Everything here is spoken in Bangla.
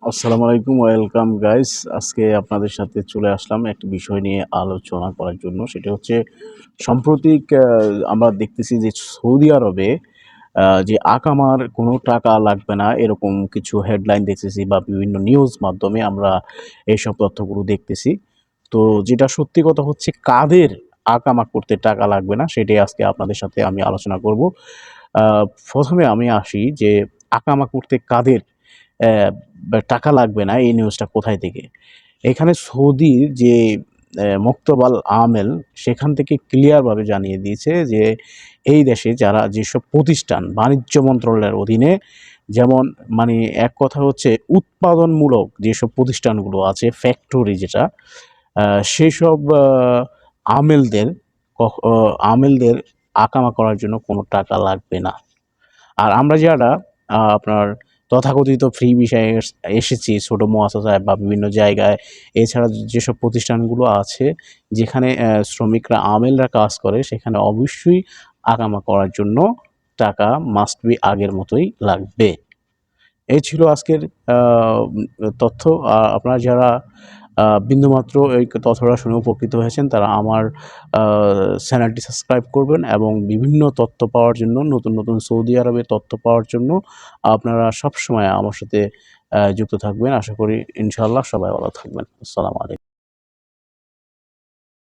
আসসালামু আলাইকুম, ওয়েলকাম গাইস। আজকে আপনাদের সাথে চলে আসলাম একটি বিষয় নিয়ে আলোচনা করার জন্য। সেটা হচ্ছে সাম্প্রতিক আমরা দেখতেছি যে সৌদি আরবে যে আকামার কোনো টাকা লাগবে না এরকম কিছু হেডলাইন দেখতেছি বা বিভিন্ন নিউজ মাধ্যমে আমরা এইসব তথ্যগুলো দেখতেছি। তো যেটা সত্যি কথা হচ্ছে কাদের আকামা করতে টাকা লাগবে না সেটাই আজকে আপনাদের সাথে আমি আলোচনা করব। আ ১ম এ আমি আসি যে আকামা করতে কাদের টাকা লাগবে না এই নিউজটা কোথায় থেকে? এখানে সৌদির যে মুক্তবাল আমেল সেখান থেকে ক্লিয়ার ভাবে জানিয়ে দিয়েছে যে এই দেশে যারা যেসব প্রতিষ্ঠান বাণিজ্য মন্ত্রণালয়ের অধীনে যেমন মানে এক কথা হচ্ছে উৎপাদনমূলক যেসব প্রতিষ্ঠানগুলো আছে ফ্যাক্টরি যেটা আ সেসব আমেলদের কখ অ আমেলদের আকামা করার জন্য কোনো টাকা লাগবে না। আর আমরা যারা আপনার তথাকথিত ফ্রি ভিসায় এসেছি ছোট মহাশাসায় বা বিভিন্ন জায়গায়, এছাড়া যেসব প্রতিষ্ঠানগুলো আছে যেখানে শ্রমিকরা আমেলরা কাজ করে সেখানে অবশ্যই আকামা করার জন্য টাকা মাস্ট বি আগের মতোই লাগবে। এই ছিল আজকের আ তথ্য। আপনারা যারা বিন্দুমাত্র এই তথ্যটা শুনে উপকৃত হয়েছেন তারা আমার আ চ্যানেলটি সাবস্ক্রাইব করবেন এবং বিভিন্ন তথ্য পাওয়ার জন্য নতুন সৌদি আরবের তথ্য পাওয়ার জন্য আপনারা সবসময় আমার সাথে যুক্ত থাকবেন। আশা করি ইনশাআল্লাহ সবাই ভালো থাকবেন। আসসালামু আলাইকুম।